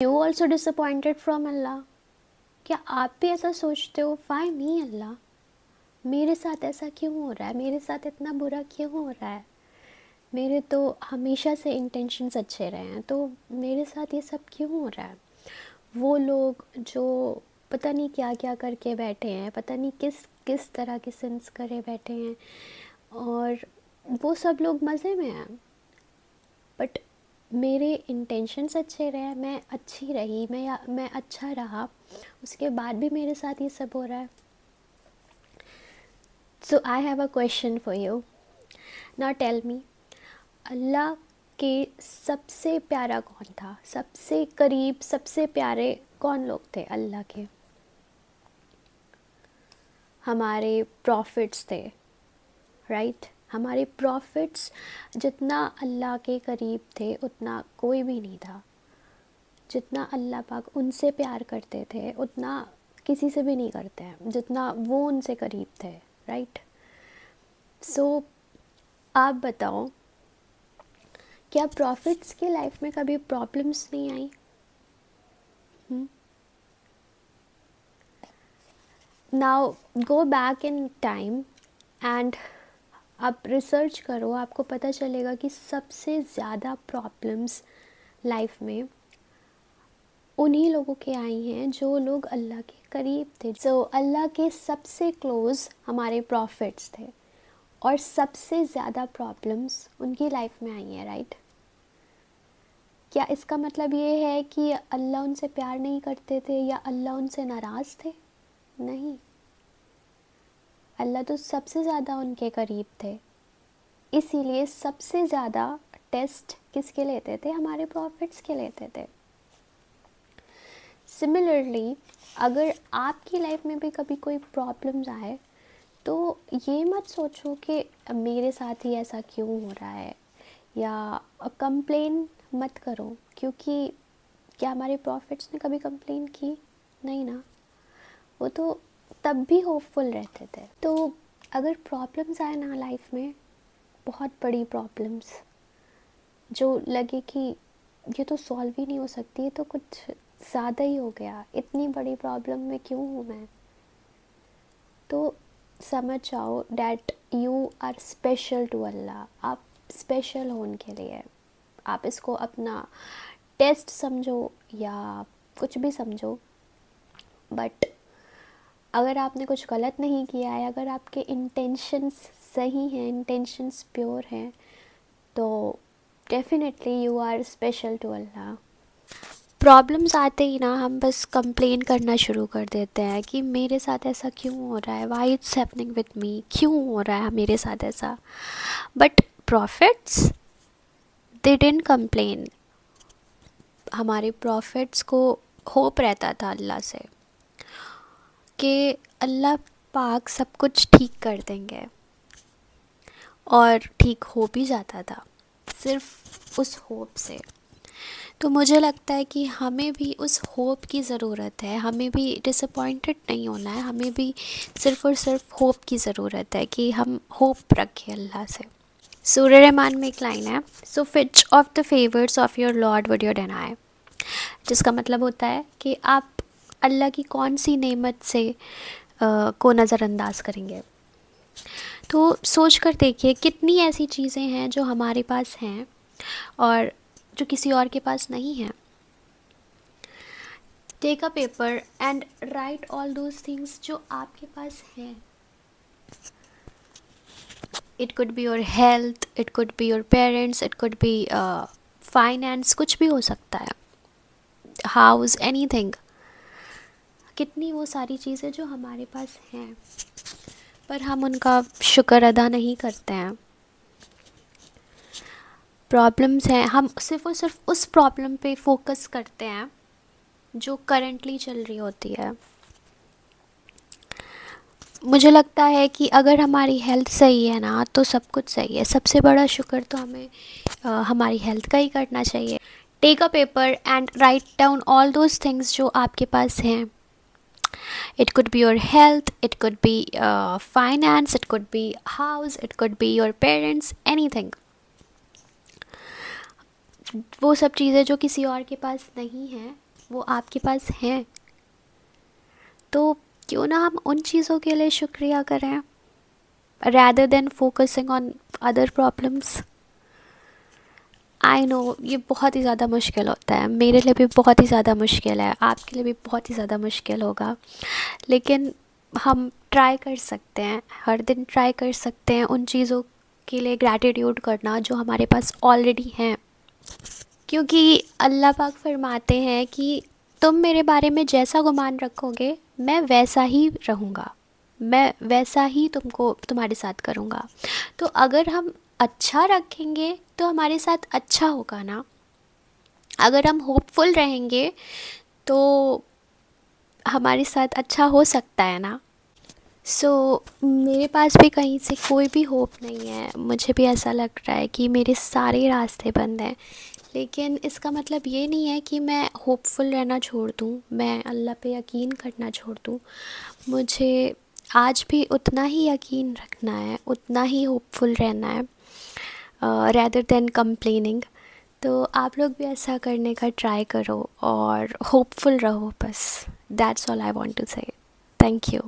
You also disappointed from अल्लाह? क्या आप भी ऐसा सोचते हो, व्हाई मी अल्लाह, मेरे साथ ऐसा क्यों हो रहा है, मेरे साथ इतना बुरा क्यों हो रहा है, मेरे तो हमेशा से इंटेंशंस अच्छे रहे हैं, तो मेरे साथ ये सब क्यों हो रहा है। वो लोग जो पता नहीं क्या क्या करके बैठे हैं, पता नहीं किस किस तरह के सिंस करे बैठे हैं, और वो सब लोग मज़े में हैं, बट मेरे इंटेंशंस अच्छे रहे, मैं अच्छी रही, मैं अच्छा रहा, उसके बाद भी मेरे साथ ये सब हो रहा है। So I have a question for you. Now tell me, Allah के सबसे प्यारा कौन था, सबसे करीब सबसे प्यारे कौन लोग थे अल्लाह के? हमारे प्रॉफिट्स थे, राइट? हमारे प्रॉफिट्स जितना अल्लाह के करीब थे उतना कोई भी नहीं था। जितना अल्लाह पाक उनसे प्यार करते थे उतना किसी से भी नहीं करते हैं, जितना वो उनसे करीब थे, राइट? सो आप बताओ, क्या प्रॉफिट्स की लाइफ में कभी प्रॉब्लम्स नहीं आई? Now go back in time and आप रिसर्च करो, आपको पता चलेगा कि सबसे ज़्यादा प्रॉब्लम्स लाइफ में उन्हीं लोगों के आई हैं जो लोग अल्लाह के करीब थे। सो अल्लाह के सबसे क्लोज़ हमारे प्रॉफिट्स थे, और सबसे ज़्यादा प्रॉब्लम्स उनकी लाइफ में आई हैं, राइट? क्या इसका मतलब ये है कि अल्लाह उनसे प्यार नहीं करते थे या अल्लाह उनसे नाराज़ थे? नहीं, अल्लाह तो सबसे ज़्यादा उनके करीब थे, इसीलिए सबसे ज़्यादा टेस्ट किसके लेते थे? हमारे प्रॉफिट्स के लेते थे। सिमिलरली, अगर आपकी लाइफ में भी कभी कोई प्रॉब्लम्स आए तो ये मत सोचो कि मेरे साथ ही ऐसा क्यों हो रहा है, या कंप्लेन मत करो, क्योंकि क्या हमारे प्रॉफिट्स ने कभी कंप्लेन की? नहीं ना, वो तो तब भी होपफुल रहते थे। तो अगर प्रॉब्लम्स आए ना लाइफ में, बहुत बड़ी प्रॉब्लम्स जो लगे कि ये तो सॉल्व ही नहीं हो सकती, ये तो कुछ ज़्यादा ही हो गया, इतनी बड़ी प्रॉब्लम में क्यों हूँ मैं, तो समझ जाओ that you are special to Allah. आप स्पेशल हो उनके लिए। आप इसको अपना टेस्ट समझो या कुछ भी समझो, बट अगर आपने कुछ गलत नहीं किया है, अगर आपके इंटेंशंस सही हैं, इंटेंशंस प्योर हैं, तो definitely you are special to Allah. Problems आते ही ना हम बस कंप्लेन करना शुरू कर देते हैं कि मेरे साथ ऐसा क्यों हो रहा है, why it's happening with me, क्यों हो रहा है मेरे साथ ऐसा। But profits, they didn't complain. हमारे प्रॉफिट्स को होप रहता था अल्लाह से कि अल्लाह पाक सब कुछ ठीक कर देंगे, और ठीक हो भी जाता था सिर्फ उस होप से। तो मुझे लगता है कि हमें भी उस होप की ज़रूरत है, हमें भी डिसअपॉइंटेड नहीं होना है, हमें भी सिर्फ़ और सिर्फ होप की ज़रूरत है कि हम होप रखें अल्लाह से। सूर्य रहमान में एक लाइन है, so which of the favours of your lord would you deny, जिसका मतलब होता है कि आप अल्लाह की कौन सी नेमत से को नज़रअंदाज करेंगे। तो सोच कर देखिए कितनी ऐसी चीज़ें हैं जो हमारे पास हैं और जो किसी और के पास नहीं है। Take a paper and write all those things जो आपके पास हैं। It could be your health, it could be your parents, it could be finance, कुछ भी हो सकता है, हाउस, एनीथिंग। कितनी वो सारी चीज़ें जो हमारे पास हैं, पर हम उनका शुक्र अदा नहीं करते हैं। प्रॉब्लम्स हैं, हम सिर्फ और सिर्फ उस प्रॉब्लम पे फोकस करते हैं जो करंटली चल रही होती है। मुझे लगता है कि अगर हमारी हेल्थ सही है ना तो सब कुछ सही है। सबसे बड़ा शुक्र तो हमें हमारी हेल्थ का ही करना चाहिए। Take a paper and write down all those things जो आपके पास हैं। It could be your health, it could be finance, it could be house, it could be your parents, anything. वो सब चीज़ें जो किसी और के पास नहीं हैं, वो आपके पास हैं, तो क्यों ना हम उन चीज़ों के लिए शुक्रिया करें rather than focusing on other problems. I know ये बहुत ही ज़्यादा मुश्किल होता है, मेरे लिए भी बहुत ही ज़्यादा मुश्किल है, आपके लिए भी बहुत ही ज़्यादा मुश्किल होगा, लेकिन हम ट्राई कर सकते हैं, हर दिन ट्राई कर सकते हैं उन चीज़ों के लिए ग्रैटिट्यूड करना जो हमारे पास ऑलरेडी हैं। क्योंकि अल्लाह पाक फरमाते हैं कि तुम मेरे बारे में जैसा गुमान रखोगे मैं वैसा ही रहूँगा, मैं वैसा ही तुमको तुम्हारे साथ करूँगा। तो अगर हम अच्छा रखेंगे तो हमारे साथ अच्छा होगा ना, अगर हम होपफुल रहेंगे तो हमारे साथ अच्छा हो सकता है ना। मेरे पास भी कहीं से कोई भी होप नहीं है, मुझे भी ऐसा लग रहा है कि मेरे सारे रास्ते बंद हैं, लेकिन इसका मतलब ये नहीं है कि मैं होपफुल रहना छोड़ दूँ, मैं अल्लाह पे यकीन करना छोड़ दूँ। मुझे आज भी उतना ही यकीन रखना है, उतना ही होपफुल रहना है, रैदर देन कंप्लेनिंग। तो आप लोग भी ऐसा करने का ट्राई करो और होपफुल रहो बस। That's all I want to say. Thank you.